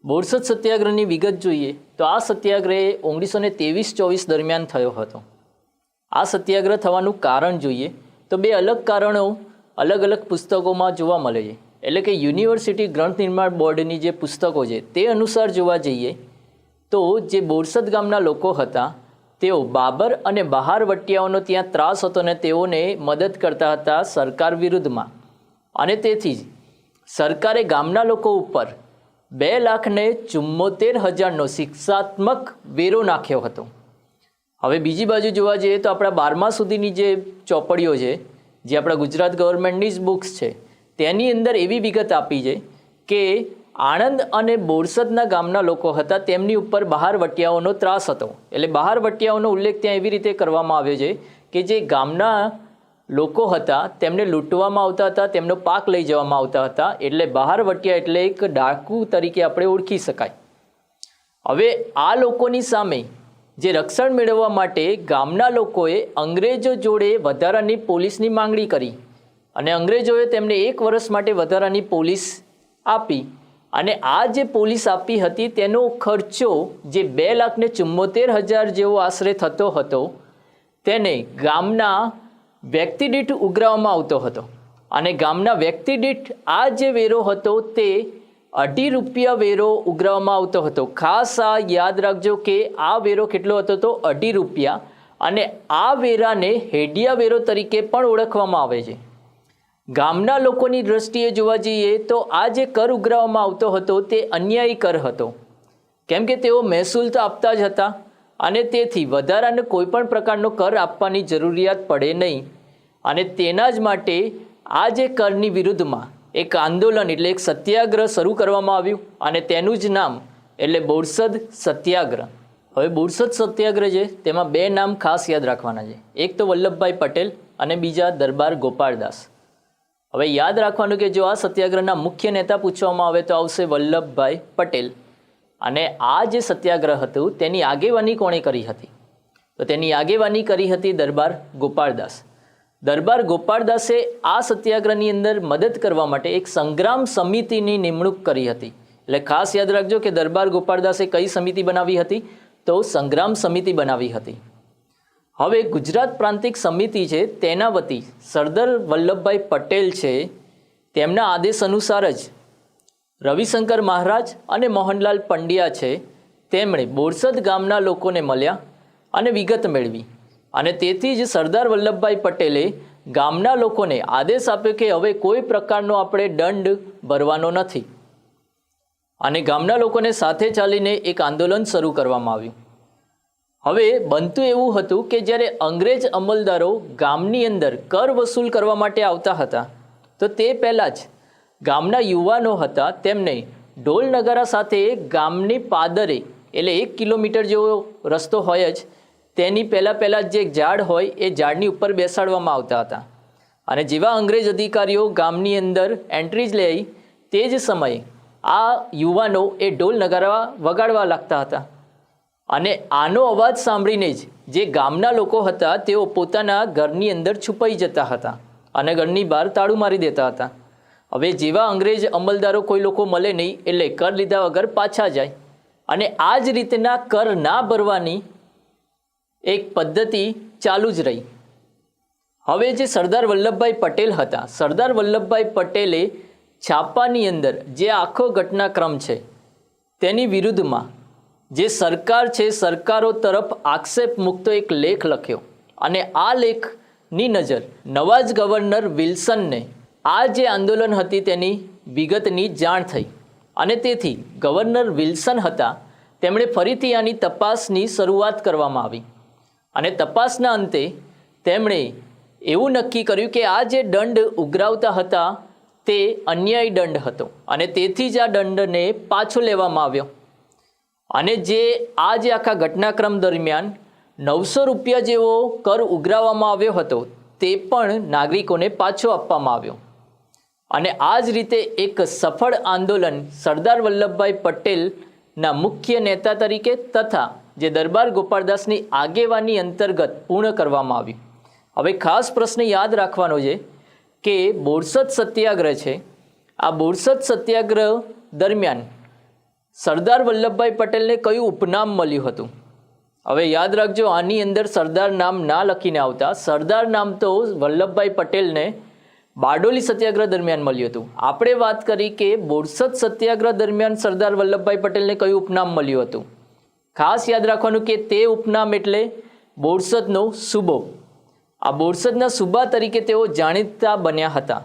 બોરસદ સત્યાગ્રહની વિગત જોઈએ તો આ સત્યાગ્રહ 1923-24 દરમિયાન થયો હતો। આ સત્યાગ્રહ થવાનું કારણ જોઈએ તો બે અલગ કારણો અલગ અલગ પુસ્તકોમાં જોવા મળે છે। એટલે કે યુનિવર્સિટી ગ્રંથ નિર્માણ બોર્ડની જે પુસ્તકો છે તે અનુસાર જોવા જઈએ તો જે બોરસદ ગામના લોકો હતા તેઓ બાબર અને બહારવટિયાઓનો ત્યાં ત્રાસ હતો અને તેઓને મદદ કરતા હતા સરકાર વિરુદ્ધમાં, અને તેથી જ સરકારે ગામના લોકો ઉપર 2,74,000નો શિક્ષાત્મક વેરો નાખ્યો હતો। હવે બીજી બાજુ જોવા જઈએ તો આપણા 12મા સુધીની જે ચોપડીઓ છે, જે આપણા ગુજરાત ગવર્મેન્ટની જ બુક્સ છે, તેની અંદર એવી વિગત આપી છે કે આણંદ અને બોરસદના ગામના લોકો હતા તેમની ઉપર બહારવટિયાઓનો ત્રાસ હતો। એટલે બહારવટિયાઓનો ઉલ્લેખ ત્યાં એવી રીતે કરવામાં આવ્યો છે કે જે ગામના લોકો હતા તેમને લૂંટવામાં આવતા હતા, તેમનો પાક લઈ જવામાં આવતા હતા। એટલે બહારવટિયા એટલે એક ડાકુ તરીકે આપણે ઓળખી શકાય। હવે આ લોકોની સામે જે રક્ષણ મેળવવા માટે ગામના લોકોએ અંગ્રેજો જોડે વધારાની પોલીસની માંગણી કરી અને અંગ્રેજોએ તેમને 1 વર્ષ માટે વધારાની પોલીસ આપી, અને આ જે પોલીસ આપી હતી તેનો ખર્ચો જે 2,74,000 જેવો આશરે થતો હતો તેને ગામના વ્યક્તિ દીઠ ઉઘરાવવામાં આવતો હતો। અને ગામના વ્યક્તિ દીઠ આ જે વેરો હતો તે 2.5 રૂપિયા વેરો ઉઘરાવવામાં આવતો હતો। ખાસ આ યાદ રાખજો કે આ વેરો કેટલો હતો તો 2.5 રૂપિયા, અને આ વેરાને હેડિયા વેરો તરીકે પણ ઓળખવામાં આવે છે। ગામના લોકોની દ્રષ્ટિએ જોવા જઈએ તો આ જે કર ઉઘરાવવામાં આવતો હતો તે અન્યાયી કર હતો, કેમ કે તેઓ મહેસૂલ તો આપતા જ હતા અને તેથી વધારાનો કોઈ પણ પ્રકારનો કર આપવાની જરૂરિયાત પડે નહીં, અને તેના જ માટે આ જે કરની વિરુદ્ધમાં એક આંદોલન એટલે એક સત્યાગ્રહ શરૂ કરવામાં આવ્યું, અને તેનું જ નામ એટલે બોરસદ સત્યાગ્રહ। હવે બોરસદ સત્યાગ્રહ છે તેમાં 2 નામ ખાસ યાદ રાખવાના છે, એક તો વલ્લભભાઈ પટેલ અને બીજા દરબાર ગોપાળદાસ। હવે યાદ રાખવાનું કે જો આ સત્યાગ્રહના મુખ્ય નેતા પૂછવામાં આવે તો આવશે વલ્લભભાઈ પટેલ, અને આ જે સત્યાગ્રહ હતું તેની આગેવાની કોણે કરી હતી તો તેની આગેવાની કરી હતી દરબાર ગોપાળદાસ। દરબાર ગોપાળદાસે આ સત્યાગ્રહની અંદર મદદ કરવા માટે એક સંગ્રામ સમિતિની નિમણૂક કરી હતી। એટલે ખાસ યાદ રાખજો કે દરબાર ગોપાળદાસે કઈ સમિતિ બનાવી હતી તો સંગ્રામ સમિતિ બનાવી હતી। હવે ગુજરાત પ્રાંતિક સમિતિ છે તેના વતી સરદાર વલ્લભભાઈ પટેલ છે તેમના આદેશ અનુસાર જ રવિશંકર મહારાજ અને મોહનલાલ પંડ્યા છે તેમણે બોરસદ ગામના લોકોને મળ્યા અને વિગત મેળવી, અને તેથી જ સરદાર વલ્લભભાઈ પટેલે ગામના લોકોને આદેશ આપ્યો કે હવે કોઈ પ્રકારનો આપણે દંડ ભરવાનો નથી, અને ગામના લોકોને સાથે ચાલીને એક આંદોલન શરૂ કરવામાં આવ્યું। હવે બનતું એવું હતું કે જ્યારે અંગ્રેજ અમલદારો ગામની અંદર કર વસૂલ કરવા માટે આવતા હતા તો તે પહેલાં જ ગામના યુવાનો હતા તેમને ઢોલ નગારા સાથે ગામની પાદરે એટલે 1 કિલોમીટર જેવો રસ્તો હોય જ તેની પહેલાં જે ઝાડ હોય એ ઝાડની ઉપર બેસાડવામાં આવતા હતા, અને જેવા અંગ્રેજ અધિકારીઓ ગામની અંદર એન્ટ્રી જ લે તે જ સમયે આ યુવાનો એ ઢોલ નગારા વગાડવા લાગતા હતા, અને આનો અવાજ સાંભળીને જ જે ગામના લોકો હતા તેઓ પોતાના ઘરની અંદર છુપાઈ જતા હતા અને ઘરની બહાર તાળું મારી દેતા હતા। હવે જેવા અંગ્રેજ અમલદારો કોઈ લોકો મળે નહીં એટલે કર લીધા વગર પાછા જાય, અને આ જ રીતના કર ના ભરવાની એક પદ્ધતિ ચાલુ જ રહી। હવે જે સરદાર વલ્લભભાઈ પટેલ હતા, સરદાર વલ્લભભાઈ પટેલે છાપાની અંદર જે આખો ઘટનાક્રમ છે તેની વિરુદ્ધમાં જે સરકાર છે સરકારો તરફ આક્ષેપ મુક્ત એક લેખ લખ્યો, અને આ લેખની નજર નવા જ ગવર્નર વિલ્સનને આ જે આંદોલન હતી તેની વિગતની જાણ થઈ, અને તેથી ગવર્નર વિલ્સન હતા તેમણે ફરીથી આની તપાસની શરૂઆત કરવામાં આવી, અને તપાસના અંતે તેમણે એવું નક્કી કર્યું કે આ જે દંડ ઉઘરાવતા હતા તે અન્યાયી દંડ હતો, અને તેથી જ આ દંડને પાછો લેવામાં આવ્યો, અને જે આખા ઘટનાક્રમ દરમિયાન 900 રૂપિયા જેવો કર ઉઘરાવવામાં આવ્યો હતો તે પણ નાગરિકોને પાછો આપવામાં આવ્યો, અને આ જ રીતે એક સફળ આંદોલન સરદાર વલ્લભભાઈ પટેલના મુખ્ય નેતા તરીકે તથા જે દરબાર ગોપાળદાસની આગેવાની અંતર્ગત પૂર્ણ કરવામાં આવ્યું। હવે ખાસ પ્રશ્ન યાદ રાખવાનો છે કે બોરસદ સત્યાગ્રહ છે, આ બોરસદ સત્યાગ્રહ દરમિયાન સરદાર વલ્લભભાઈ પટેલને કયું ઉપનામ મળ્યું હતું? હવે યાદ રાખજો, આની અંદર સરદાર નામ ના લખીને આવતા. સરદાર નામ તો વલ્લભભાઈ પટેલને બારડોલી સત્યાગ્રહ દરમિયાન મળ્યું હતું. આપણે વાત કરી કે બોરસદ સત્યાગ્રહ દરમિયાન સરદાર વલ્લભભાઈ પટેલને કયું ઉપનામ મળ્યું હતું? ખાસ યાદ રાખવાનું કે તે ઉપનામ એટલે બોરસદનો સૂબો. આ બોરસદના સૂબા તરીકે તેઓ જાણીતા બન્યા હતા.